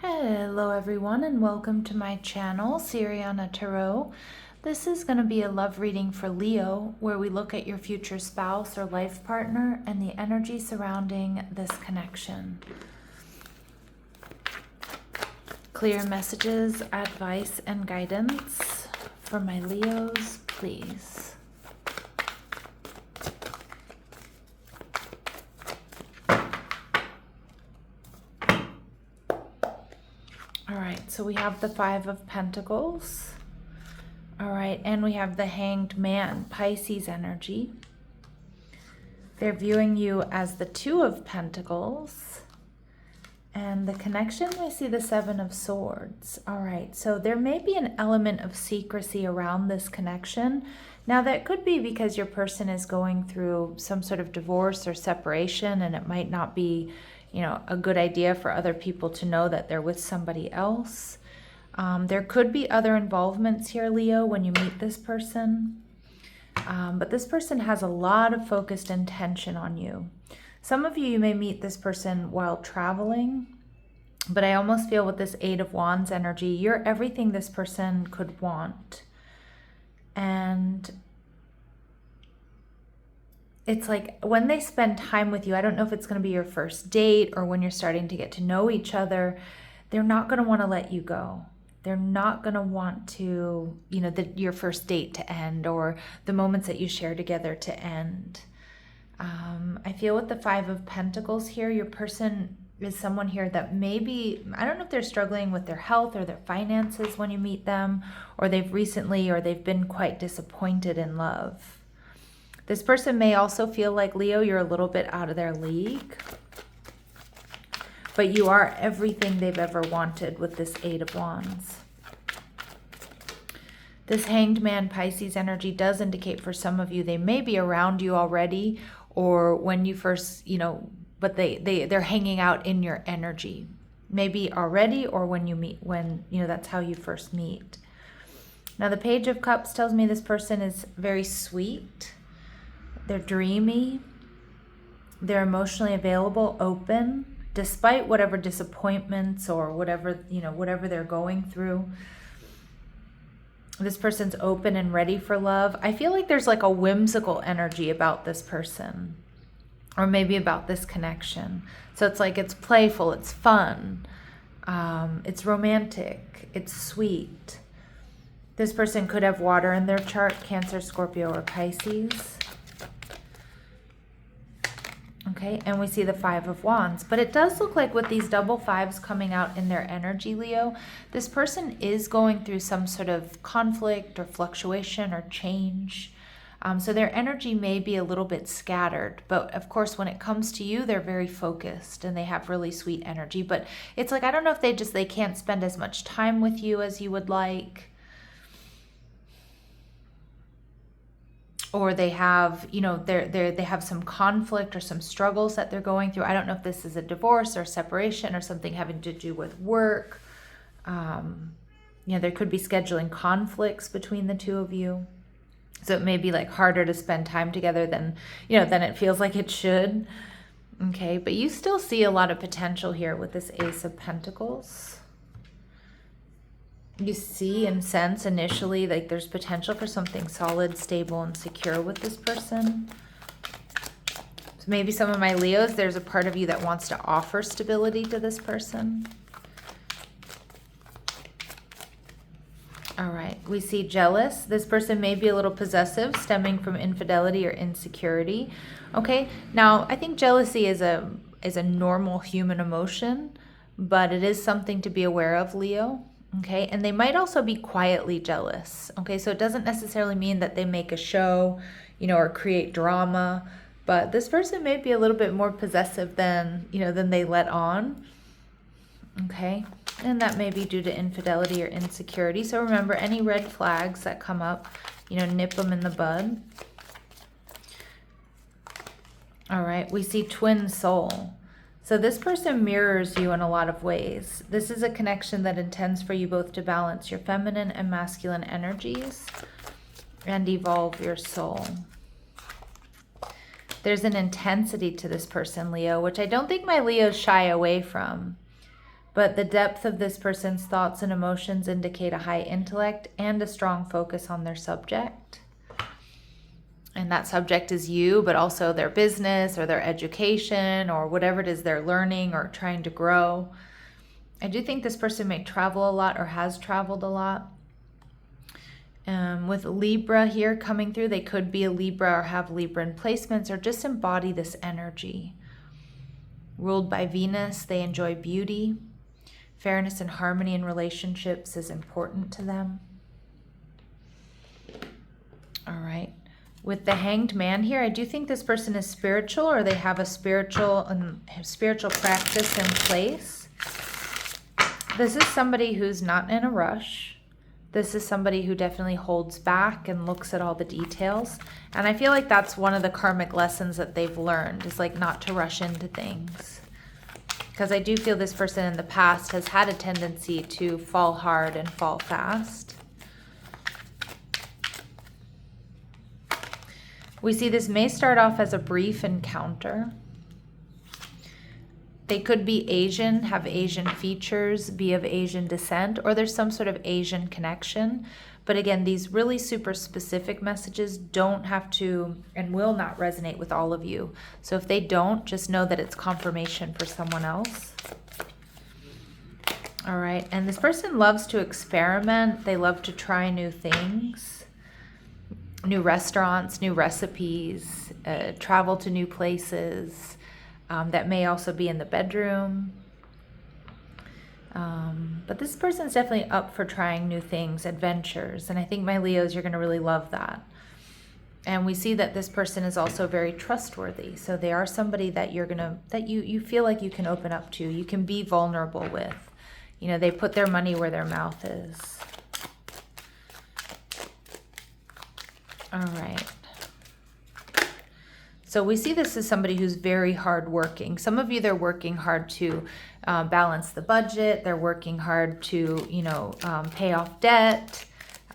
Hello everyone and welcome to my channel, Siriana Tarot. This is going to be a love reading for Leo where we look at your future spouse or life partner and the energy surrounding this connection. Clear messages, advice, and guidance for my Leos, please. All right, so we have the Five of Pentacles. All right, and we have the Hanged Man, Pisces energy. They're viewing you as the Two of Pentacles. And the connection, I see the Seven of Swords. All right, so there may be an element of secrecy around this connection. Now, that could be because your person is going through some sort of divorce or separation, and it might not be, a good idea for other people to know that they're with somebody else. There could be other involvements here, Leo, when you meet this person. But this person has a lot of focused intention on you. Some of you may meet this person while traveling, but I almost feel with this Eight of Wands energy, you're everything this person could want. And it's like when they spend time with you, I don't know if it's going to be your first date or when you're starting to get to know each other, they're not going to want to let you go. They're not going to want to, your first date to end or the moments that you share together to end. I feel with the Five of Pentacles here, your person is someone here that maybe, I don't know if they're struggling with their health or their finances when you meet them, or they've been quite disappointed in love. This person may also feel like, Leo, you're a little bit out of their league, but you are everything they've ever wanted with this Eight of Wands. This Hanged Man Pisces energy does indicate for some of you, they may be around you already, or when you first, but they're hanging out in your energy, maybe already, or when you meet, that's how you first meet. Now, the Page of Cups tells me this person is very sweet. They're dreamy. They're emotionally available, open, despite whatever disappointments or whatever they're going through. This person's open and ready for love. I feel like there's like a whimsical energy about this person, or maybe about this connection. So it's like it's playful, it's fun, it's romantic, it's sweet. This person could have water in their chart, Cancer, Scorpio, or Pisces. Okay, and we see the Five of Wands. But it does look like with these double fives coming out in their energy, Leo, this person is going through some sort of conflict or fluctuation or change. So their energy may be a little bit scattered. But of course, when it comes to you, they're very focused and they have really sweet energy. But it's like, I don't know if they can't spend as much time with you as you would like. Or they have, they have some conflict or some struggles that they're going through. I don't know if this is a divorce or separation or something having to do with work. There could be scheduling conflicts between the two of you. So it may be like harder to spend time together than it feels like it should. Okay, but you still see a lot of potential here with this Ace of Pentacles. You see and sense initially like there's potential for something solid, stable, and secure with this person. So maybe some of my Leos, there's a part of you that wants to offer stability to this person. All right, we see jealous. This person may be a little possessive, stemming from infidelity or insecurity. Okay, now I think jealousy is a normal human emotion, but it is something to be aware of, Leo. Okay, and they might also be quietly jealous. Okay, so it doesn't necessarily mean that they make a show, or create drama, but this person may be a little bit more possessive than they let on. Okay, and that may be due to infidelity or insecurity. So remember, any red flags that come up, nip them in the bud. All right, we see twin soul. So this person mirrors you in a lot of ways. This is a connection that intends for you both to balance your feminine and masculine energies and evolve your soul. There's an intensity to this person, Leo, which I don't think my Leos shy away from. But the depth of this person's thoughts and emotions indicate a high intellect and a strong focus on their subject. And that subject is you, but also their business or their education or whatever it is they're learning or trying to grow. I do think this person may travel a lot or has traveled a lot. With Libra here coming through, they could be a Libra or have Libran placements or just embody this energy. Ruled by Venus, they enjoy beauty. Fairness and harmony in relationships is important to them. All right. With the Hanged Man here, I do think this person is spiritual, or they have a spiritual practice in place. This is somebody who's not in a rush. This is somebody who definitely holds back and looks at all the details. And I feel like that's one of the karmic lessons that they've learned, is like not to rush into things. Because I do feel this person in the past has had a tendency to fall hard and fall fast. We see this may start off as a brief encounter. They could be Asian, have Asian features, be of Asian descent, or there's some sort of Asian connection. But again, these really super specific messages don't have to and will not resonate with all of you. So if they don't, just know that it's confirmation for someone else. All right, and this person loves to experiment. They love to try new things. New restaurants, new recipes, travel to new places. That may also be in the bedroom. But this person's definitely up for trying new things, adventures. And I think, my Leos, you're going to really love that. And we see that this person is also very trustworthy. So they are somebody that you feel like you can open up to, you can be vulnerable with. You know, they put their money where their mouth is. All right. So we see this as somebody who's very hardworking. Some of you, they're working hard to balance the budget. They're working hard to, pay off debt,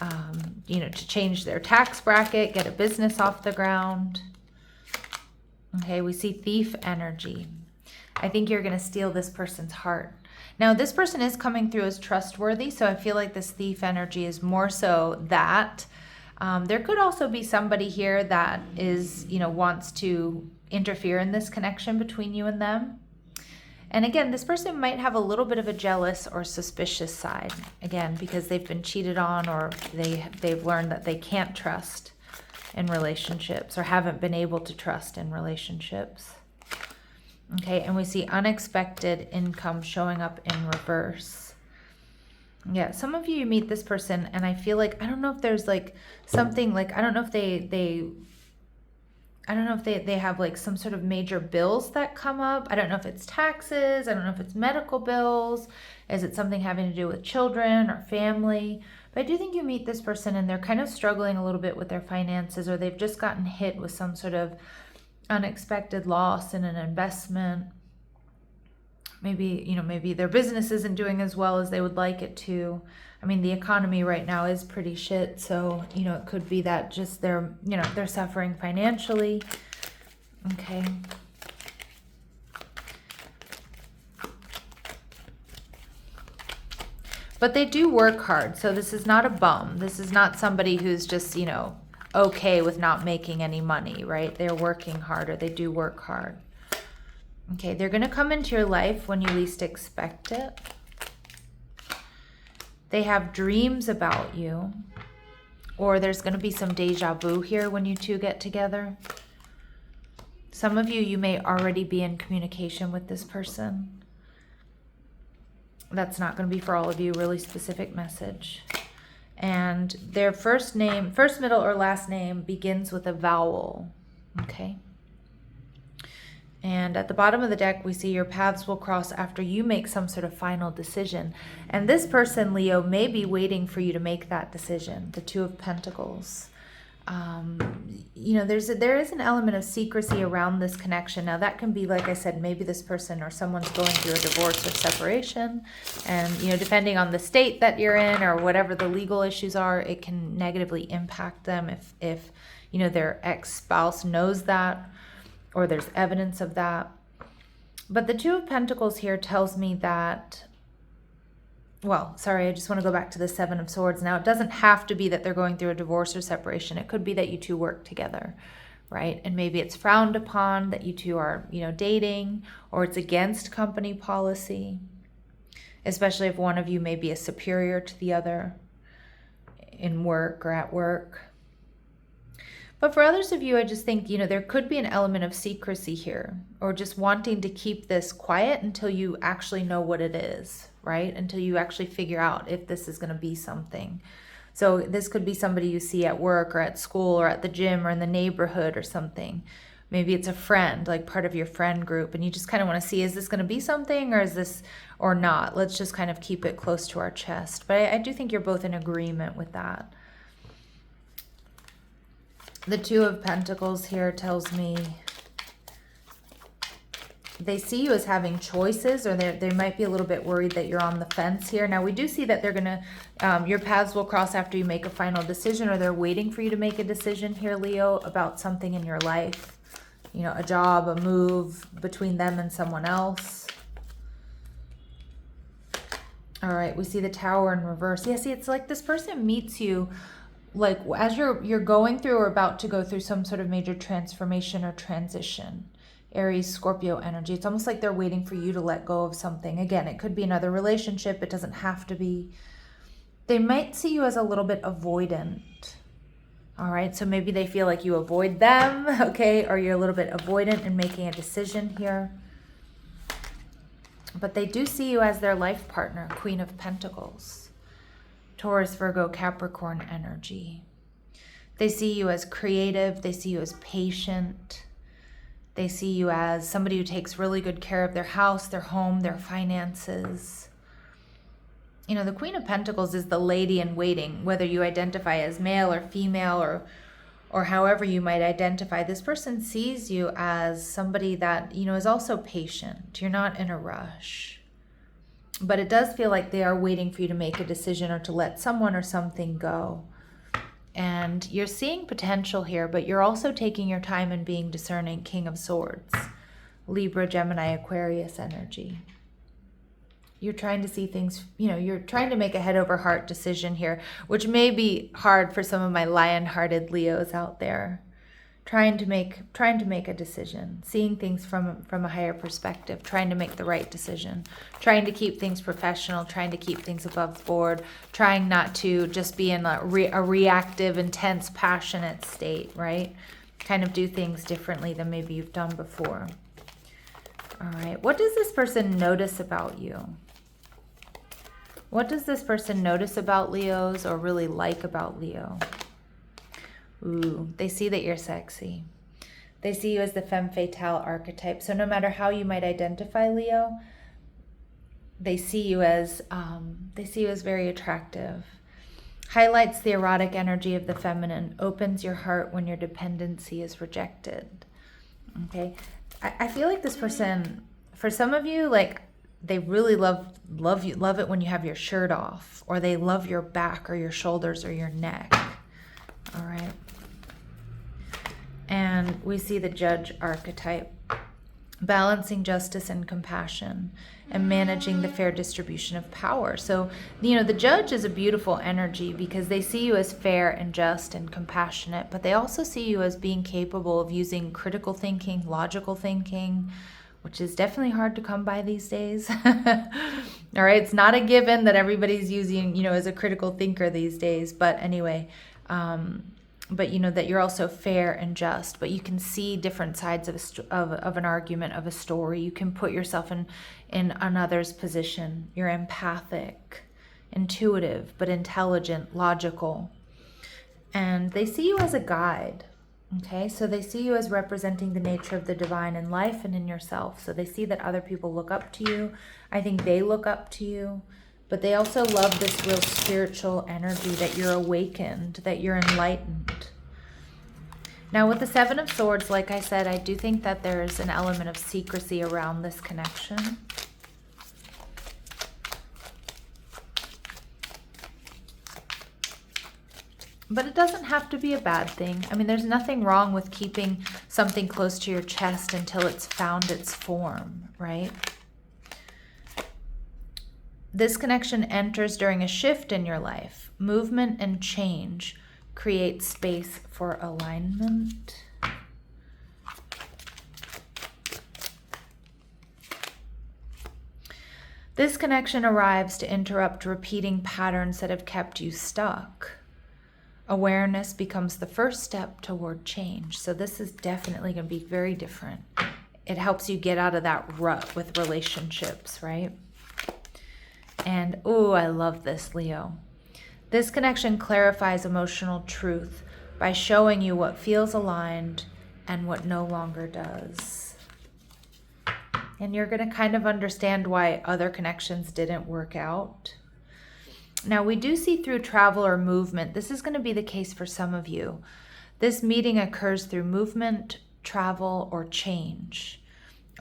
to change their tax bracket, get a business off the ground. Okay, we see thief energy. I think you're going to steal this person's heart. Now, this person is coming through as trustworthy, so I feel like this thief energy is more so that. There could also be somebody here that is, wants to interfere in this connection between you and them. And again, this person might have a little bit of a jealous or suspicious side, again, because they've been cheated on, or they've learned that they can't trust in relationships, or haven't been able to trust in relationships. Okay, and we see unexpected income showing up in reverse. Yeah, some of you meet this person and I feel like, I don't know if there's like something like, I don't know if they have like some sort of major bills that come up. I don't know if it's taxes. I don't know if it's medical bills. Is it something having to do with children or family? But I do think you meet this person and they're kind of struggling a little bit with their finances, or they've just gotten hit with some sort of unexpected loss in an investment. Maybe their business isn't doing as well as they would like it to. I mean, the economy right now is pretty shit. So, it could be that just they're suffering financially. Okay. But they do work hard. So this is not a bum. This is not somebody who's just, okay with not making any money, right? They're working hard, or they do work hard. Okay, they're going to come into your life when you least expect it. They have dreams about you, or there's going to be some deja vu here when you two get together. Some of you may already be in communication with this person. That's not going to be for all of you, really specific message. And their first, middle, or last name begins with a vowel. Okay. And at the bottom of the deck, we see your paths will cross after you make some sort of final decision. And this person, Leo, may be waiting for you to make that decision. The Two of Pentacles. There is an element of secrecy around this connection. Now, that can be, like I said, maybe this person or someone's going through a divorce or separation. And, depending on the state that you're in or whatever the legal issues are, it can negatively impact them if their ex-spouse knows that, or there's evidence of that. But the Two of Pentacles here tells me that well, sorry, I just want to go back to the Seven of Swords. Now, it doesn't have to be that they're going through a divorce or separation. It could be that you two work together, right? And maybe it's frowned upon that you two are, dating, or it's against company policy, especially if one of you may be a superior to the other in work or at work. But for others of you, I just think, there could be an element of secrecy here, or just wanting to keep this quiet until you actually know what it is, right? Until you actually figure out if this is going to be something. So this could be somebody you see at work or at school or at the gym or in the neighborhood or something. Maybe it's a friend, like part of your friend group, and you just kind of want to see, is this going to be something, or is this, or not? Let's just kind of keep it close to our chest. But I do think you're both in agreement with that. The Two of Pentacles here tells me they see you as having choices, or they might be a little bit worried that you're on the fence here. Now, we do see that they're going to, your paths will cross after you make a final decision, or they're waiting for you to make a decision here, Leo, about something in your life. A job, a move between them and someone else. All right, we see the Tower in reverse. Yeah, see, it's like this person meets you like as you're going through or about to go through some sort of major transformation or transition. Aries, Scorpio energy. It's almost like they're waiting for you to let go of something. Again, it could be another relationship. It doesn't have to be. They might see you as a little bit avoidant. All right, so maybe they feel like you avoid them, okay? Or you're a little bit avoidant in making a decision here. But they do see you as their life partner, Queen of Pentacles. Taurus, Virgo, Capricorn energy. They see you as creative. They see you as patient. They see you as somebody who takes really good care of their house, their home, their finances. The Queen of Pentacles is the lady in waiting, whether you identify as male or female or however you might identify. This person sees you as somebody that, is also patient. You're not in a rush. But it does feel like they are waiting for you to make a decision or to let someone or something go. And you're seeing potential here, but you're also taking your time and being discerning. King of Swords, Libra, Gemini, Aquarius energy. You're trying to see things, you're trying to make a head over heart decision here, which may be hard for some of my lion-hearted Leos out there. Trying to make a decision, seeing things from a higher perspective, trying to make the right decision, trying to keep things professional, trying to keep things above board, trying not to just be in a reactive, intense, passionate state, right? Kind of do things differently than maybe you've done before. All right, what does this person notice about you? What does this person notice about Leos or really like about Leo? Ooh, they see that you're sexy. They see you as the femme fatale archetype. So no matter how you might identify Leo, they see you as very attractive. Highlights the erotic energy of the feminine. Opens your heart when your dependency is rejected. Okay, I feel like this person, for some of you, like they really love it when you have your shirt off, or they love your back or your shoulders or your neck. All right. And we see the Judge archetype, balancing justice and compassion and managing the fair distribution of power. So, the Judge is a beautiful energy because they see you as fair and just and compassionate, but they also see you as being capable of using critical thinking, logical thinking, which is definitely hard to come by these days. All right, it's not a given that everybody's using, as a critical thinker these days, but anyway, but that you're also fair and just, but you can see different sides of an argument, of a story. You can put yourself in another's position. You're empathic, intuitive, but intelligent, logical. And they see you as a guide. Okay, so they see you as representing the nature of the divine in life and in yourself. So they see that other people look up to you. I think they look up to you. But they also love this real spiritual energy, that you're awakened, that you're enlightened. Now with the Seven of Swords, like I said, I do think that there's an element of secrecy around this connection. But it doesn't have to be a bad thing. I mean, there's nothing wrong with keeping something close to your chest until it's found its form, right? This connection enters during a shift in your life. Movement and change create space for alignment. This connection arrives to interrupt repeating patterns that have kept you stuck. Awareness becomes the first step toward change. So this is definitely going to be very different. It helps you get out of that rut with relationships, right? And, oh, I love this, Leo. This connection clarifies emotional truth by showing you what feels aligned and what no longer does. And you're going to kind of understand why other connections didn't work out. Now, we do see through travel or movement. This is going to be the case for some of you. This meeting occurs through movement, travel, or change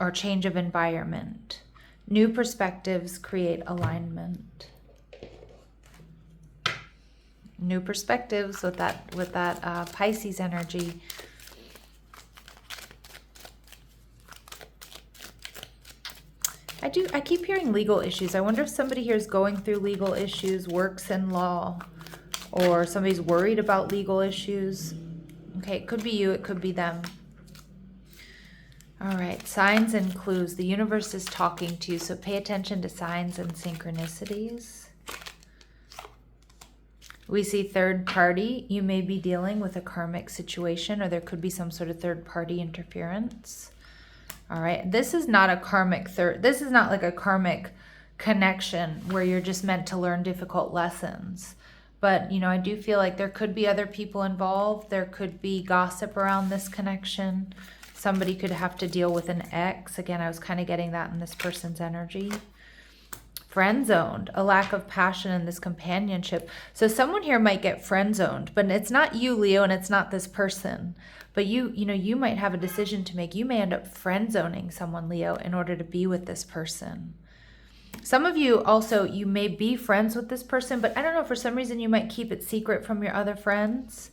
of environment. New perspectives create alignment. New perspectives with that Pisces energy. I keep hearing legal issues. I wonder if somebody here is going through legal issues, works in law, or somebody's worried about legal issues. Okay, it could be you, it could be them. All right, signs and clues. The universe is talking to you, so pay attention to signs and synchronicities. We see third party. You may be dealing with a karmic situation, or there could be some sort of third party interference. All right, this is not a karmic this is not like a karmic connection where you're just meant to learn difficult lessons. But, you know, I do feel like there could be other people involved. There could be gossip around this connection. Somebody could have to deal with an ex. Again, I was kind of getting that in this person's energy. Friend-zoned, a lack of passion in this companionship. So someone here might get friend-zoned, but it's not you, Leo, and it's not this person. But you might have a decision to make. You may end up friend-zoning someone, Leo, in order to be with this person. Some of you also, you may be friends with this person, but I don't know, for some reason you might keep it secret from your other friends.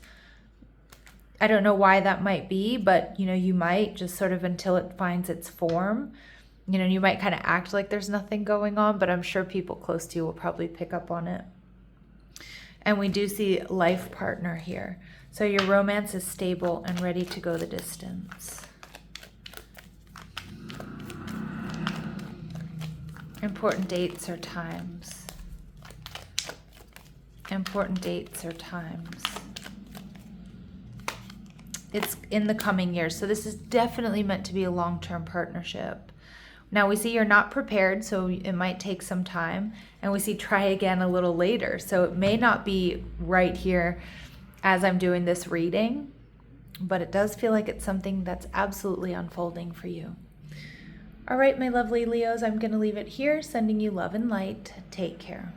I don't know why that might be, but you might just sort of until it finds its form. You might kind of act like there's nothing going on, but I'm sure people close to you will probably pick up on it. And we do see life partner here. So your romance is stable and ready to go the distance. Important dates or times. Important dates or times. It's in the coming years. So this is definitely meant to be a long-term partnership. Now we see you're not prepared, so it might take some time. And we see try again a little later. So it may not be right here as I'm doing this reading, but it does feel like it's something that's absolutely unfolding for you. All right, my lovely Leos, I'm going to leave it here, sending you love and light. Take care.